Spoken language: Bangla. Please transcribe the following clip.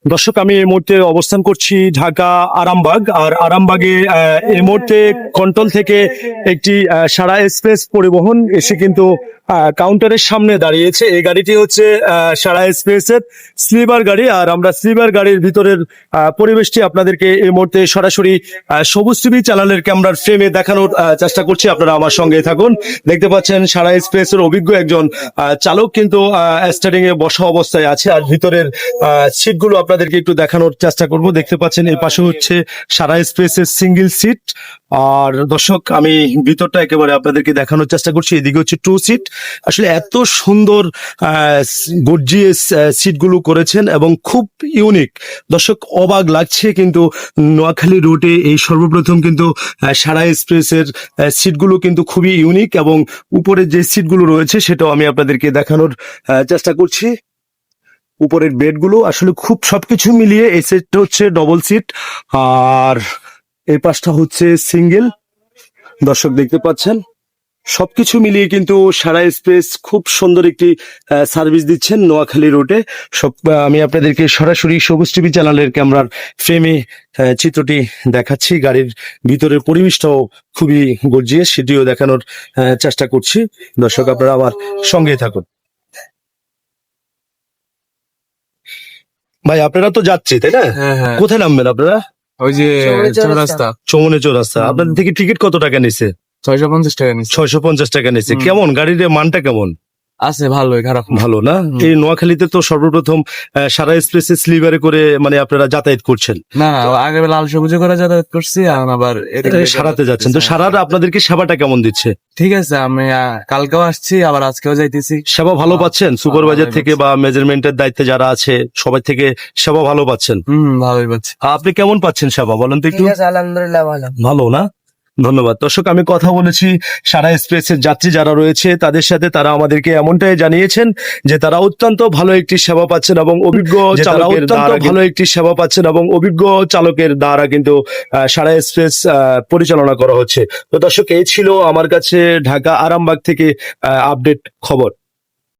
দর্শক, আমি এই মুহূর্তে অবস্থান করছি ঢাকা আরামবাগ। আর আরামবাগে এই মুহূর্তে কন্ট্রোল থেকে একটি সারা এক্সপ্রেস পরিবহন এসে কিন্তু কাউন্টারের সামনে দাঁড়িয়েছে। এই গাড়িটি হচ্ছে সারা এক্সপ্রেসের স্লিপার গাড়ি। আর আমরা স্লিপার গাড়ির ভিতরের পরিবেশটি আপনাদেরকে এই মুহূর্তে সরাসরি সবুজ টিভি চ্যানেলের ক্যামেরার ফ্রেমে দেখানোর চেষ্টা করছি। আপনারা আমার সঙ্গে থাকুন। দেখতে পাচ্ছেন সারা এক্সপ্রেসের অভিজ্ঞ একজন চালক কিন্তু স্টারিং এ বসা অবস্থায় আছে। আর ভিতরের সিটগুলো আপনাদেরকে একটু দেখানোর চেষ্টা করব। দেখতে পাচ্ছেন এই পাশে হচ্ছে সারা এক্সপ্রেসের সিঙ্গেল সিট। আর দর্শক, আমি ভিতরটা একেবারে আপনাদেরকে দেখানোর চেষ্টা করছি। এদিকে হচ্ছে 2 সিট। আসলে এত সুন্দর গর্জিয়াস সিটগুলো করেছেন এবং খুব ইউনিক। দর্শক, অবাক লাগছে কিন্তু নোয়াখালী রোডে এই সর্বপ্রথম কিন্তু সারা এক্সপ্রেসের সিটগুলো কিন্তু খুবই ইউনিক এবং উপরে যে সিটগুলো রয়েছে সেটাও আমি আপনাদেরকে দেখানোর চেষ্টা করছি। উপরের বেডগুলো আসলে খুব সবকিছু মিলিয়ে এই সেটটা হচ্ছে ডবল সিট আর এই পাশটা হচ্ছে সিঙ্গেল। দর্শক দেখতে পাচ্ছেন সবকিছু মিলিয়ে কিন্তু সারা এক্সপ্রেস খুব সুন্দর একটি সার্ভিস দিচ্ছেন নোয়াখালী রোডে। আমি আপনাদেরকে সরাসরি সবুজ টিভি চ্যানেলের ক্যামেরার ফ্রেমে চিত্রটি দেখাচ্ছি। গাড়ির ভিতরের পরিবেশটাও খুবই গর্জিয়াস, সেটিও দেখানোর চেষ্টা করছি। দর্শক, আপনারা আমার সঙ্গে থাকুন। ভাই, আপনারা তো যাচ্ছি তাই না? হ্যাঁ হ্যাঁ, কোথায় নামবেন আপনারা? ওই যে চৌরাস্তা। চৌমনে চৌরাস্তা। আপনাদের থেকে টিকিট কত টাকা নিছে? 650 টাকা নিচ্ছে। 650 টাকা নিছে। কেমন গাড়ির মানটা কেমন? আছে ভালোই, খারাপ না। ভালো না? এই নোয়াখালীতে তো সর্বপ্রথম সারা এক্সপ্রেসে স্লিপারে করে মানে আপনারা যাতায়াত করছেন। না না, আগে লাল সবুজে করে যাতায়াত করছি, এখন আবার সারাতে যাচ্ছেন তো সারার আপনাদেরকে সেবাটা কেমন দিচ্ছে? ঠিক আছে, আমি কালকেও আসছি, আবার আজকেও যাইতেছি। সেবা ভালো পাচ্ছেন? সুপারভাইজার থেকে বা মেজারমেন্টের দায়িত্বে যারা আছে সবাই থেকে সেবা ভালো পাচ্ছেন? ভালোই পাচ্ছি। আপনি কেমন পাচ্ছেন সেবা বলেন তো একটু? আলহামদুলিল্লাহ ভালো। ভালো না? ধন্যবাদ। দর্শক, আমি কথা বলেছি সারা এক্সপ্রেসের যাত্রী যারা রয়েছে তাদের সাথে। তারা আমাদেরকে এমনটাই জানিয়েছেন যে তারা অত্যন্ত ভালো একটি সেবা পাচ্ছেন এবং অভিজ্ঞ চালকের দ্বারা কিন্তু সারা এক্সপ্রেস পরিচালনা করা হচ্ছে। তো দর্শক, এই ছিল আমার কাছে ঢাকা আরামবাগ থেকে আপডেট খবর।